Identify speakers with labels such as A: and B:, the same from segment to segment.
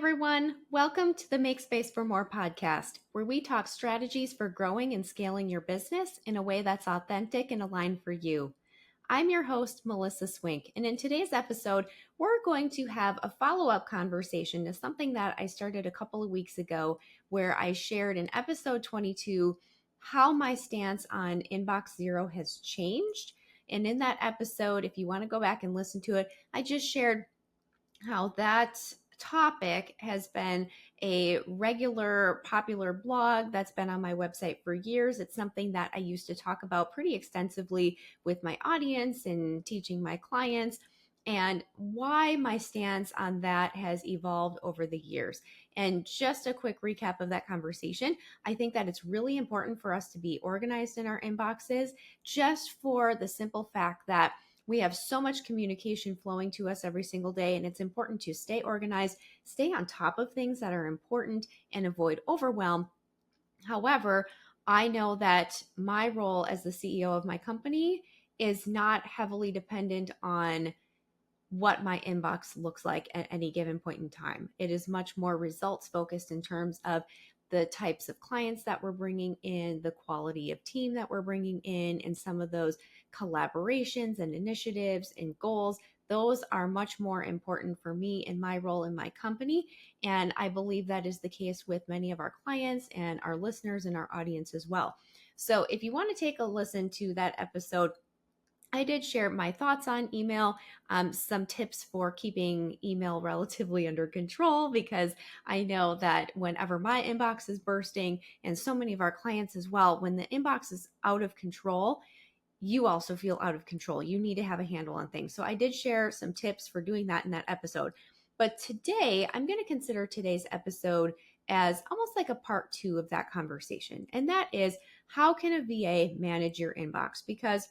A: everyone. Welcome to the Make Space for More podcast, where we talk strategies for growing and scaling your business in a way that's authentic and aligned for you. I'm your host, Melissa Swink, and in today's episode, we're going to have a follow-up conversation to something that I started a couple of weeks ago, where I shared in episode 22 how my stance on inbox zero has changed. And in that episode, if you want to go back and listen to it, I just shared how that topic has been a regular popular blog that's been on my website for years. It's something that I used to talk about pretty extensively with my audience and teaching my clients, and why my stance on that has evolved over the years. And just a quick recap of that conversation, I think that it's really important for us to be organized in our inboxes, just for the simple fact that we have so much communication flowing to us every single day, and it's important to stay organized, stay on top of things that are important, and avoid overwhelm. However, I know that my role as the CEO of my company is not heavily dependent on what my inbox looks like at any given point in time. It is much more results focused in terms of the types of clients that we're bringing in, the quality of team that we're bringing in, and some of those collaborations and initiatives and goals. Those are much more important for me in my role in my company. And I believe that is the case with many of our clients and our listeners and our audience as well. So if you want to take a listen to that episode, I did share my thoughts on email, some tips for keeping email relatively under control, because I know that whenever my inbox is bursting, and so many of our clients as well, when the inbox is out of control, you also feel out of control. You need to have a handle on things. So I did share some tips for doing that in that episode. But today, I'm going to consider today's episode as almost like a part 2 of that conversation. And that is, how can a VA manage your inbox? Because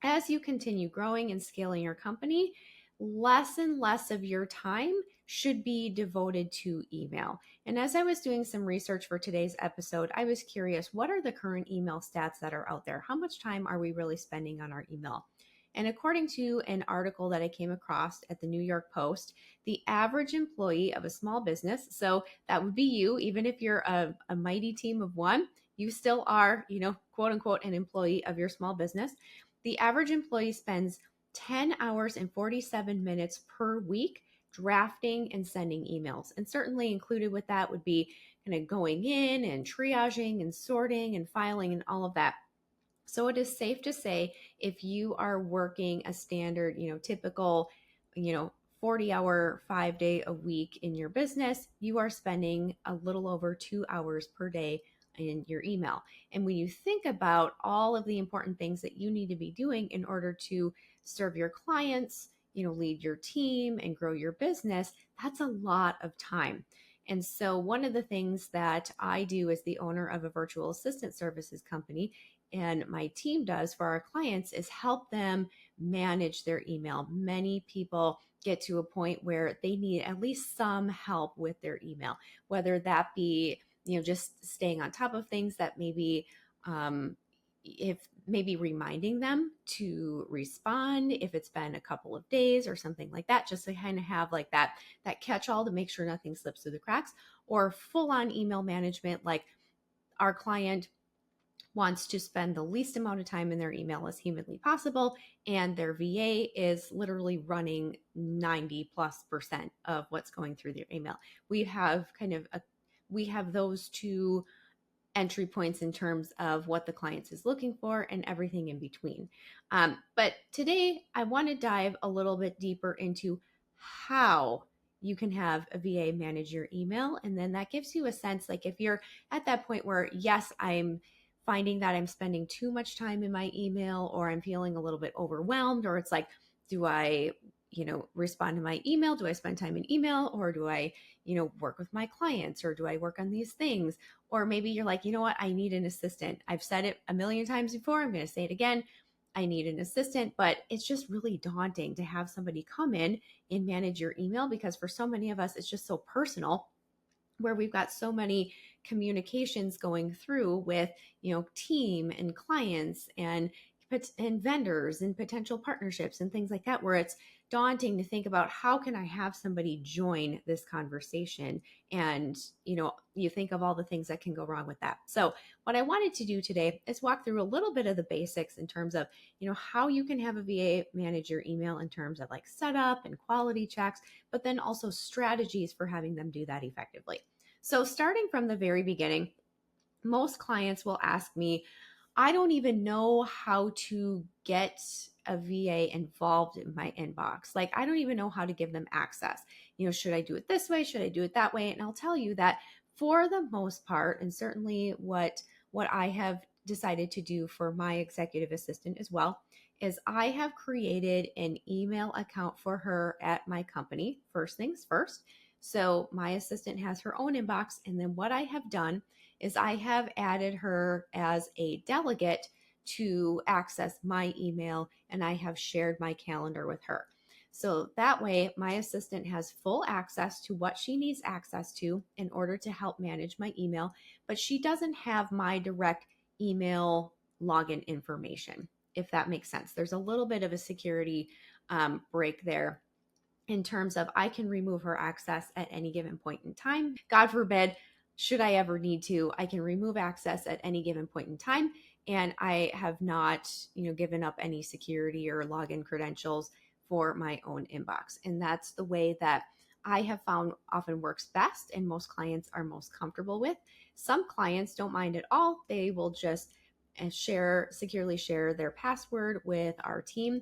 A: as you continue growing and scaling your company, less and less of your time should be devoted to email. And as I was doing some research for today's episode, I was curious, what are the current email stats that are out there? How much time are we really spending on our email? And according to an article that I came across at the New York Post, the average employee of a small business, so that would be you, even if you're a mighty team of one, you still are, quote unquote, an employee of your small business. The average employee spends 10 hours and 47 minutes per week drafting and sending emails. And certainly included with that would be kind of going in and triaging and sorting and filing and all of that. So it is safe to say, if you are working a standard, typical, 40-hour, 5-day a week in your business, you are spending a little over 2 hours per day in your email. And when you think about all of the important things that you need to be doing in order to serve your clients, lead your team and grow your business, that's a lot of time. And so one of the things that I do as the owner of a virtual assistant services company, and my team does for our clients, is help them manage their email. Many people get to a point where they need at least some help with their email, whether that be just staying on top of things that maybe if maybe reminding them to respond if it's been a couple of days or something like that, just to kind of have like that catch-all to make sure nothing slips through the cracks, or full-on email management, like our client wants to spend the least amount of time in their email as humanly possible, and their VA is literally running 90+% of what's going through their email. We have those two entry points in terms of what the client is looking for and everything in between. But today I want to dive a little bit deeper into how you can have a VA manage your email. And then that gives you a sense, like if you're at that point where, yes, I'm finding that I'm spending too much time in my email, or I'm feeling a little bit overwhelmed, or it's like, do I respond to my email? Do I spend time in email, or do I, work with my clients, or do I work on these things? Or maybe you're like, you know what? I need an assistant. I've said it a million times before. I'm going to say it again. I need an assistant, but it's just really daunting to have somebody come in and manage your email, because for so many of us, it's just so personal, where we've got so many communications going through with, team and clients and vendors and potential partnerships and things like that, where it's daunting to think about how can I have somebody join this conversation. And, you think of all the things that can go wrong with that. So what I wanted to do today is walk through a little bit of the basics in terms of, how you can have a VA manage your email in terms of like setup and quality checks, but then also strategies for having them do that effectively. So starting from the very beginning, most clients will ask me, I don't even know how to get a VA involved in my inbox. Like, I don't even know how to give them access. Should I do it this way? Should I do it that way? And I'll tell you that for the most part, and certainly what I have decided to do for my executive assistant as well, is I have created an email account for her at my company, first things first. So my assistant has her own inbox. And then what I have done is I have added her as a delegate to access my email, and I have shared my calendar with her. So that way, my assistant has full access to what she needs access to in order to help manage my email, but she doesn't have my direct email login information, if that makes sense. There's a little bit of a security break there in terms of I can remove her access at any given point in time. God forbid, should I ever need to, I can remove access at any given point in time. And I have not, given up any security or login credentials for my own inbox. And that's the way that I have found often works best and most clients are most comfortable with. Some clients don't mind at all. They will just securely share their password with our team.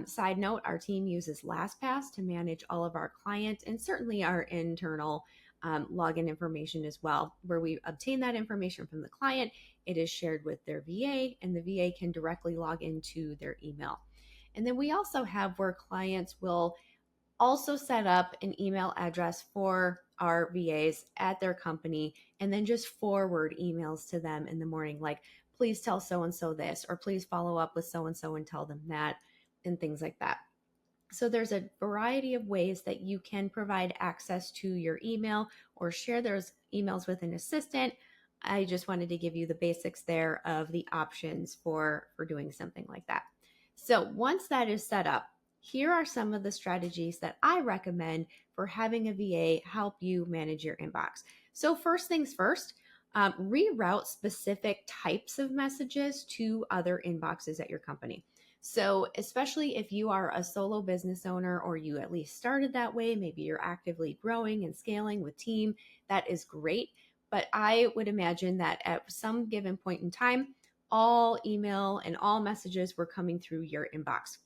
A: Side note, our team uses LastPass to manage all of our client and certainly our internal login information as well, where we obtain that information from the client. It is shared with their VA, and the VA can directly log into their email. And then we also have where clients will also set up an email address for our VAs at their company and then just forward emails to them in the morning, like, please tell so-and-so this, or please follow up with so-and-so and tell them that, and things like that. So there's a variety of ways that you can provide access to your email or share those emails with an assistant. I just wanted to give you the basics there of the options for doing something like that. So once that is set up, here are some of the strategies that I recommend for having a VA help you manage your inbox. So first things first, reroute specific types of messages to other inboxes at your company. So especially if you are a solo business owner or you at least started that way, maybe you're actively growing and scaling with team, that is great. But I would imagine that at some given point in time, all email and all messages were coming through your inbox.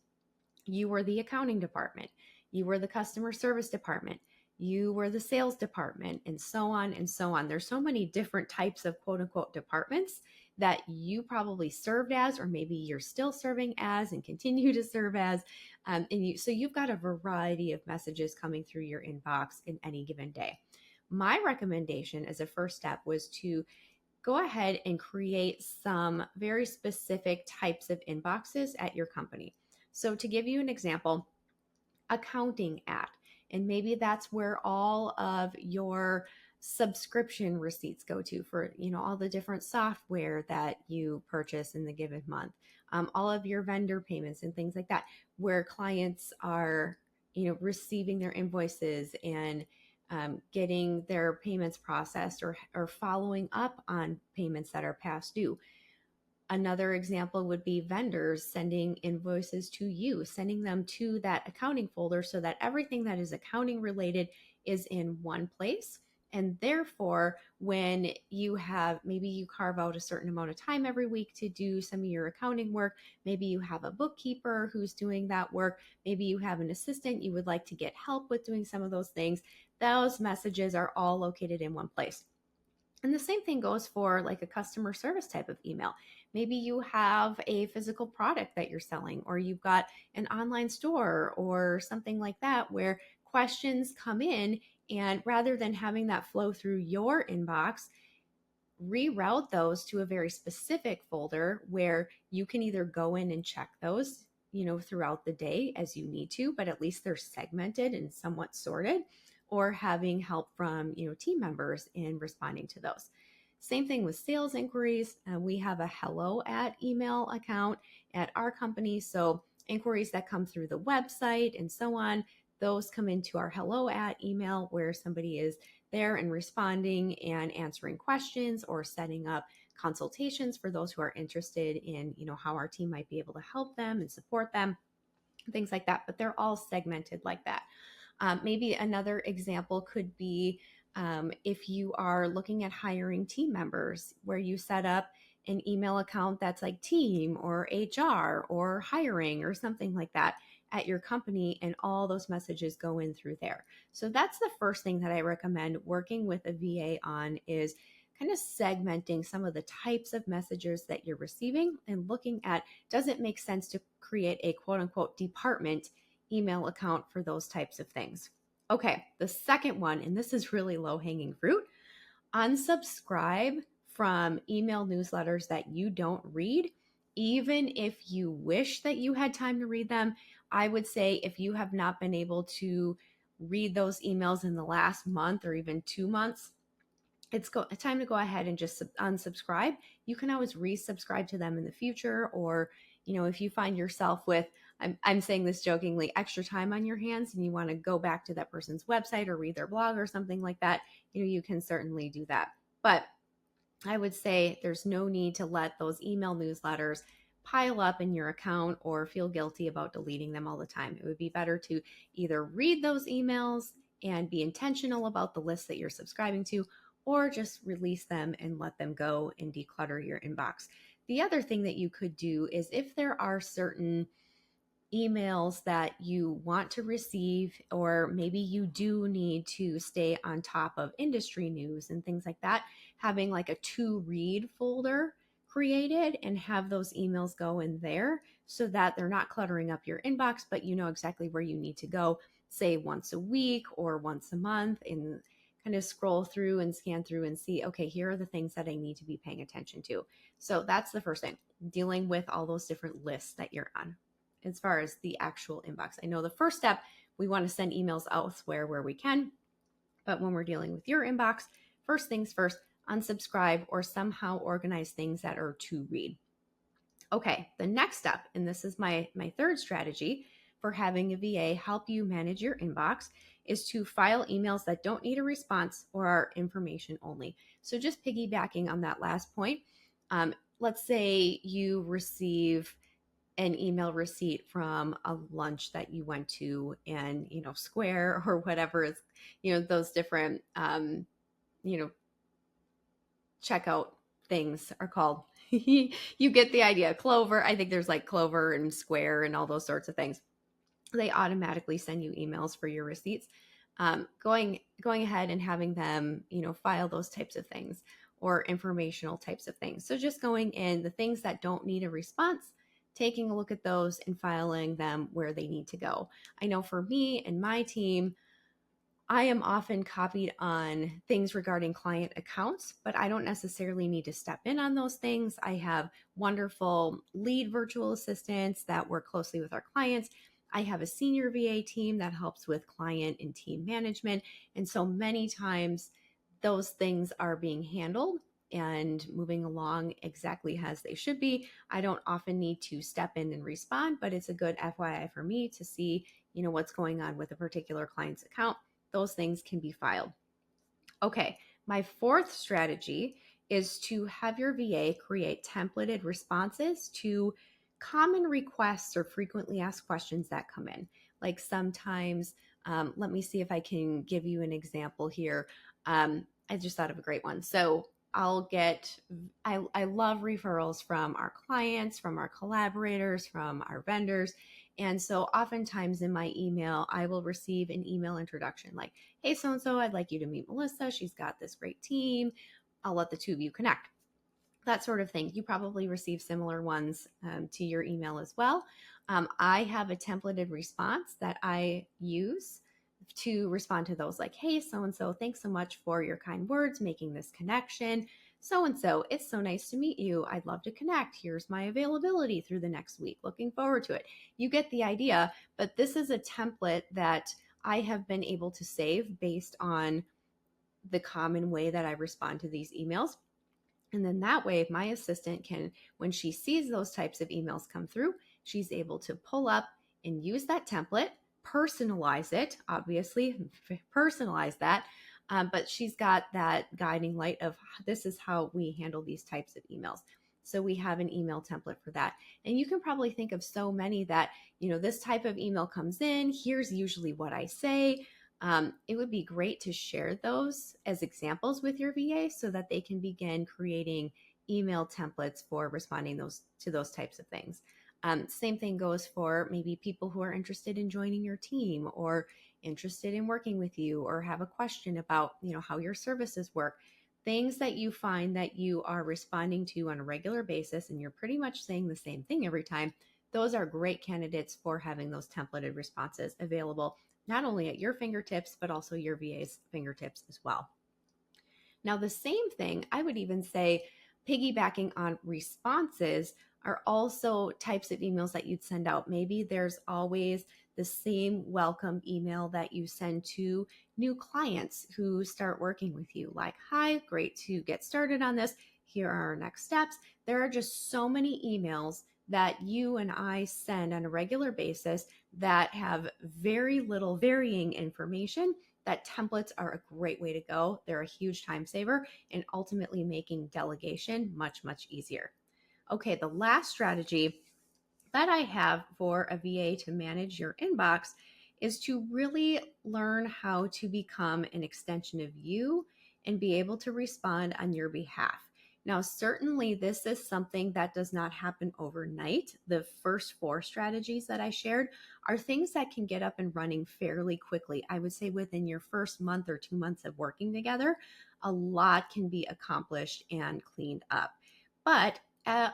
A: You were the accounting department, you were the customer service department, you were the sales department, and so on and so on. There's so many different types of quote unquote departments that you probably served as, or maybe you're still serving as and continue to serve as. So you've got a variety of messages coming through your inbox in any given day. My recommendation as a first step was to go ahead and create some very specific types of inboxes at your company. So to give you an example, accounting at, and maybe that's where all of your subscription receipts go to for, all the different software that you purchase in the given month, all of your vendor payments and things like that, where clients are, receiving their invoices and getting their payments processed or following up on payments that are past due. Another example would be vendors sending invoices to you, sending them to that accounting folder so that everything that is accounting related is in one place. And therefore, when maybe you carve out a certain amount of time every week to do some of your accounting work, maybe you have a bookkeeper who's doing that work, maybe you have an assistant, you would like to get help with doing some of those things, those messages are all located in one place. And the same thing goes for like a customer service type of email. Maybe you have a physical product that you're selling, or you've got an online store or something like that where questions come in, and rather than having that flow through your inbox, reroute those to a very specific folder where you can either go in and check those, throughout the day as you need to, but at least they're segmented and somewhat sorted, or having help from, team members in responding to those. Same thing with sales inquiries. We have a hello at email account at our company. So inquiries that come through the website and so on, those come into our hello at email where somebody is there and responding and answering questions or setting up consultations for those who are interested in, how our team might be able to help them and support them, things like that. But they're all segmented like that. Maybe another example could be if you are looking at hiring team members, where you set up an email account that's like team or HR or hiring or something like that at your company, and all those messages go in through there. So that's the first thing that I recommend working with a VA on, is kind of segmenting some of the types of messages that you're receiving and looking at, does it make sense to create a quote unquote department email account for those types of things. Okay, the second one, and this is really low hanging fruit, unsubscribe from email newsletters that you don't read, even if you wish that you had time to read them. I would say if you have not been able to read those emails in the last month or even 2 months, it's time to go ahead and just unsubscribe. You can always resubscribe to them in the future, or if you find yourself with, I'm saying this jokingly, extra time on your hands and you want to go back to that person's website or read their blog or something like that, you can certainly do that. But I would say there's no need to let those email newsletters pile up in your account or feel guilty about deleting them all the time. It would be better to either read those emails and be intentional about the list that you're subscribing to, or just release them and let them go and declutter your inbox. The other thing that you could do is, if there are certain emails that you want to receive, or maybe you do need to stay on top of industry news and things like that, having like a to read folder created and have those emails go in there so that they're not cluttering up your inbox, but you know exactly where you need to go, say once a week or once a month, and kind of scroll through and scan through and see, okay, here are the things that I need to be paying attention to. So that's the first thing, dealing with all those different lists that you're on. As far as the actual inbox, I know the first step, we want to send emails elsewhere where we can, but when we're dealing with your inbox, first things first, unsubscribe or somehow organize things that are to read. Okay, the next step, and this is my third strategy for having a VA help you manage your inbox, is to file emails that don't need a response or are information only. So just piggybacking on that last point, let's say you receive an email receipt from a lunch that you went to, and Square or whatever is, those different checkout things are called. You get the idea. Clover, I think there's like Clover and Square and all those sorts of things. They automatically send you emails for your receipts. Going ahead and having them, file those types of things, or informational types of things. So just going in, the things that don't need a response, taking a look at those and filing them where they need to go. I know for me and my team, I am often copied on things regarding client accounts, but I don't necessarily need to step in on those things. I have wonderful lead virtual assistants that work closely with our clients. I have a senior VA team that helps with client and team management. And so many times those things are being handled and moving along exactly as they should be. I don't often need to step in and respond, but it's a good FYI for me to see, what's going on with a particular client's account. Those things can be filed. Okay, my fourth strategy is to have your VA create templated responses to common requests or frequently asked questions that come in. Like sometimes, let me see if I can give you an example here. I just thought of a great one. So I love referrals from our clients, from our collaborators, from our vendors. And so oftentimes in my email, I will receive an email introduction like, hey, so-and-so, I'd like you to meet Melissa. She's got this great team. I'll let the two of you connect. That sort of thing. You probably receive similar ones to your email as well. I have a templated response that I use to respond to those, like, hey, so-and-so, thanks so much for your kind words, making this connection. So-and-so, it's so nice to meet you. I'd love to connect. Here's my availability through the next week. Looking forward to it. You get the idea, but this is a template that I have been able to save based on the common way that I respond to these emails. And then that way, my assistant can, when she sees those types of emails come through, she's able to pull up and use that template, personalize it, obviously, personalize that. But she's got that guiding light of this is how we handle these types of emails. So we have an email template for that. And you can probably think of so many that, this type of email comes in. Here's usually what I say. It would be great to share those as examples with your VA so that they can begin creating email templates for responding to those types of things. Same thing goes for maybe people who are interested in joining your team or interested in working with you or have a question about, how your services work. Things that you find that you are responding to on a regular basis and you're pretty much saying the same thing every time. Those are great candidates for having those templated responses available, not only at your fingertips, but also your VA's fingertips as well. Now, the same thing, I would even say, piggybacking on responses are also types of emails that you'd send out. Maybe there's always the same welcome email that you send to new clients who start working with you, like, hi, great to get started on this. Here are our next steps. There are just so many emails that you and I send on a regular basis that have very little varying information, that templates are a great way to go. They're a huge time saver and ultimately making delegation much, much easier. Okay, the last strategy that I have for a VA to manage your inbox is to really learn how to become an extension of you and be able to respond on your behalf. Now, certainly this is something that does not happen overnight. The first 4 strategies that I shared are things that can get up and running fairly quickly. I would say within your first month or 2 months of working together, a lot can be accomplished and cleaned up. But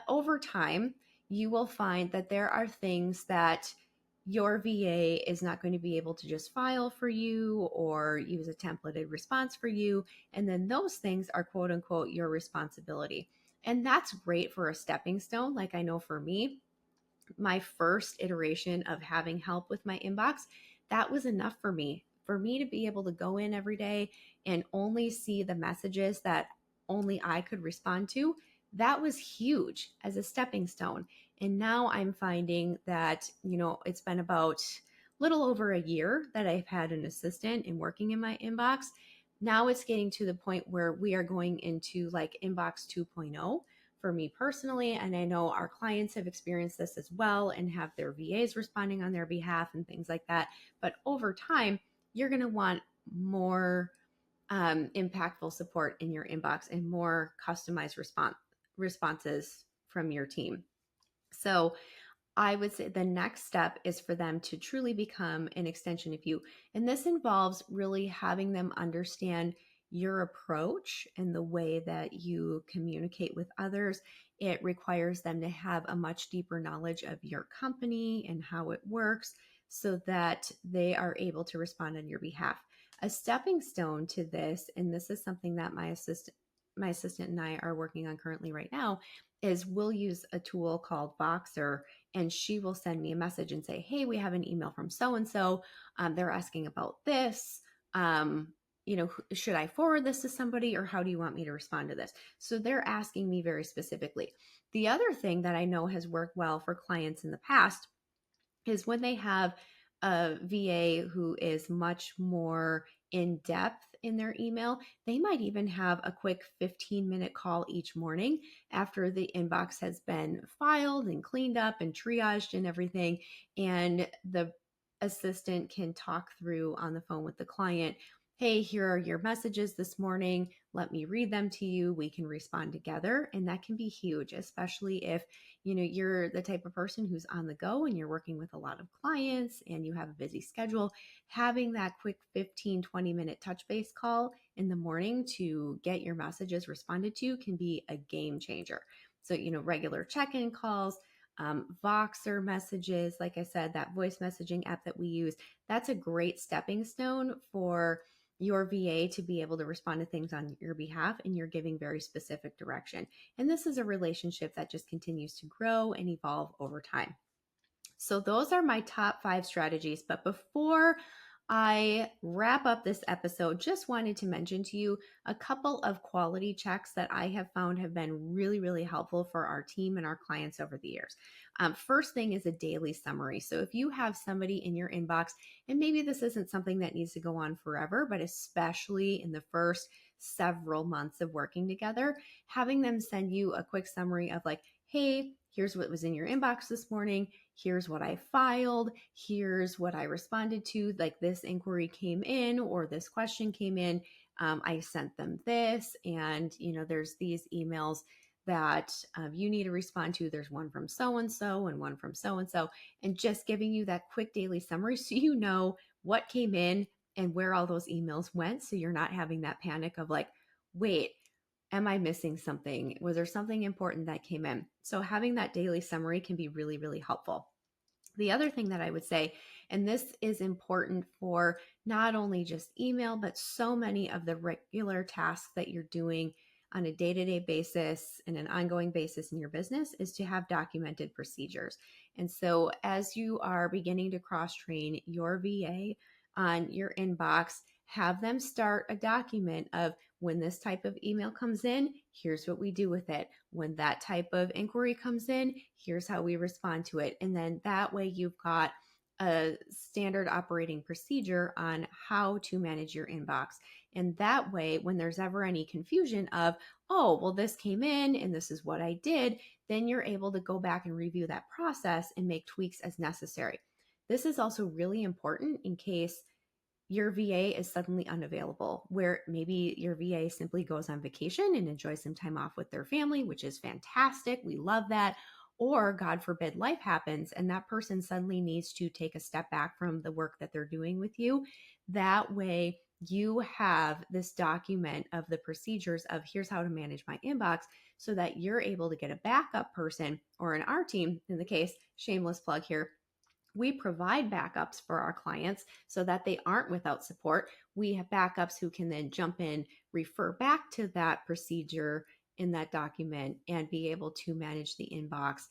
A: over time, you will find that there are things that your VA is not going to be able to just file for you or use a templated response for you. And then those things are quote unquote your responsibility. And that's great for a stepping stone. Like I know for me, my first iteration of having help with my inbox, that was enough for me. For me to be able to go in every day and only see the messages that only I could respond to, that was huge as a stepping stone. And now I'm finding that, it's been about little over a year that I've had an assistant and working in my inbox. Now it's getting to the point where we are going into like inbox 2.0 for me personally. And I know our clients have experienced this as well and have their VAs responding on their behalf and things like that. But over time, you're going to want more impactful support in your inbox and more customized responses from your team. So I would say the next step is for them to truly become an extension of you. And this involves really having them understand your approach and the way that you communicate with others. It requires them to have a much deeper knowledge of your company and how it works so that they are able to respond on your behalf. A stepping stone to this, and this is something that my assistant and I are working on currently right now, is we'll use a tool called Voxer, and she will send me a message and say, hey, we have an email from so-and-so. They're asking about this. Should I forward this to somebody or how do you want me to respond to this? So they're asking me very specifically. The other thing that I know has worked well for clients in the past is when they have a VA who is much more in depth in their email, they might even have a quick 15-minute call each morning after the inbox has been filed and cleaned up and triaged and everything. And the assistant can talk through on the phone with the client, hey, here are your messages this morning. Let me read them to you. We can respond together. And that can be huge, especially if you're the type of person who's on the go and you're working with a lot of clients and you have a busy schedule. Having that quick 15-20 minute touch base call in the morning to get your messages responded to can be a game changer. So, regular check-in calls, Voxer messages, like I said, that voice messaging app that we use, that's a great stepping stone for your VA to be able to respond to things on your behalf, and you're giving very specific direction. And this is a relationship that just continues to grow and evolve over time. So those are my top 5 strategies. But before I wrap up this episode, just wanted to mention to you a couple of quality checks that I have found have been really, really helpful for our team and our clients over the years. First thing is a daily summary. So if you have somebody in your inbox, and maybe this isn't something that needs to go on forever, but especially in the first several months of working together, having them send you a quick summary of like, hey, here's what was in your inbox this morning. Here's what I filed. Here's what I responded to. Like this inquiry came in or this question came in. I sent them this, and there's these emails that you need to respond to. There's one from so-and-so and one from so-and-so, and just giving you that quick daily summary so you know what came in and where all those emails went. So you're not having that panic of like, wait, am I missing something? Was there something important that came in? So having that daily summary can be really, really helpful. The other thing that I would say, and this is important for not only just email, but so many of the regular tasks that you're doing on a day-to-day basis and an ongoing basis in your business, is to have documented procedures. And so as you are beginning to cross-train your VA on your inbox, have them start a document of when this type of email comes in, here's what we do with it. When that type of inquiry comes in, here's how we respond to it. And then that way you've got a standard operating procedure on how to manage your inbox. And that way, when there's ever any confusion of, oh, well, this came in and this is what I did, then you're able to go back and review that process and make tweaks as necessary. This is also really important in case your VA is suddenly unavailable, where maybe your VA simply goes on vacation and enjoys some time off with their family, which is fantastic. We love that. Or God forbid, life happens and that person suddenly needs to take a step back from the work that they're doing with you. That way you have this document of the procedures of here's how to manage my inbox, so that you're able to get a backup person, or in our team, in the case, shameless plug here, we provide backups for our clients so that they aren't without support. We have backups who can then jump in, refer back to that procedure in that document, and be able to manage the inbox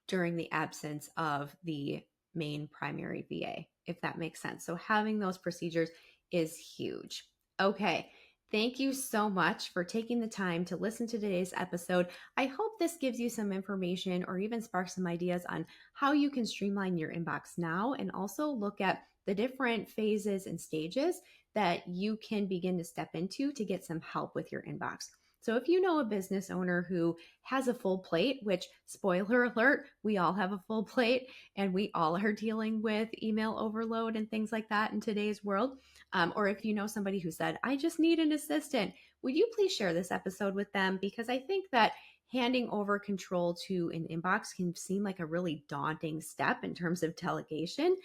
A: during the absence of the main primary VA, if that makes sense. So having those procedures is huge. Okay. Thank you so much for taking the time to listen to today's episode. I hope this gives you some information or even sparks some ideas on how you can streamline your inbox now, and also look at the different phases and stages that you can begin to step into to get some help with your inbox. So if you know a business owner who has a full plate, which, spoiler alert, we all have a full plate and we all are dealing with email overload and things like that in today's world, or if you know somebody who said, I just need an assistant, would you please share this episode with them? Because I think that handing over control to an inbox can seem like a really daunting step in terms of delegation,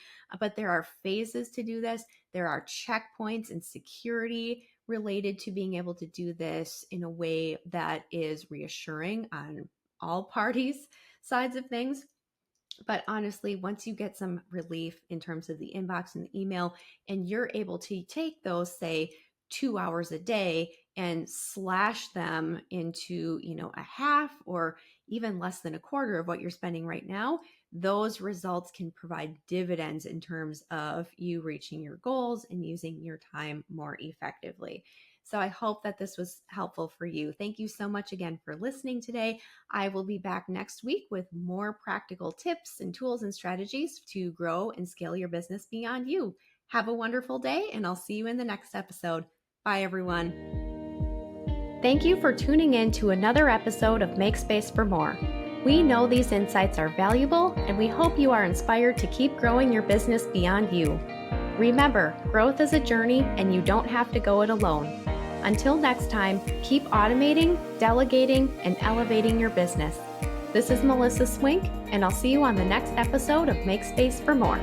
A: but there are phases to do this. There are checkpoints and security related to being able to do this in a way that is reassuring on all parties' sides of things. But honestly, once you get some relief in terms of the inbox and the email, and you're able to take those, say, 2 hours a day and slash them into, a half or even less than a quarter of what you're spending right now, those results can provide dividends in terms of you reaching your goals and using your time more effectively. So I hope that this was helpful for you. Thank you so much again for listening today. I will be back next week with more practical tips and tools and strategies to grow and scale your business beyond you. Have a wonderful day, and I'll see you in the next episode. Bye, everyone. Thank you for tuning in to another episode of Make Space for More. We know these insights are valuable, and we hope you are inspired to keep growing your business beyond you. Remember, growth is a journey, and you don't have to go it alone. Until next time, keep automating, delegating, and elevating your business. This is Melissa Swink, and I'll see you on the next episode of Make Space for More.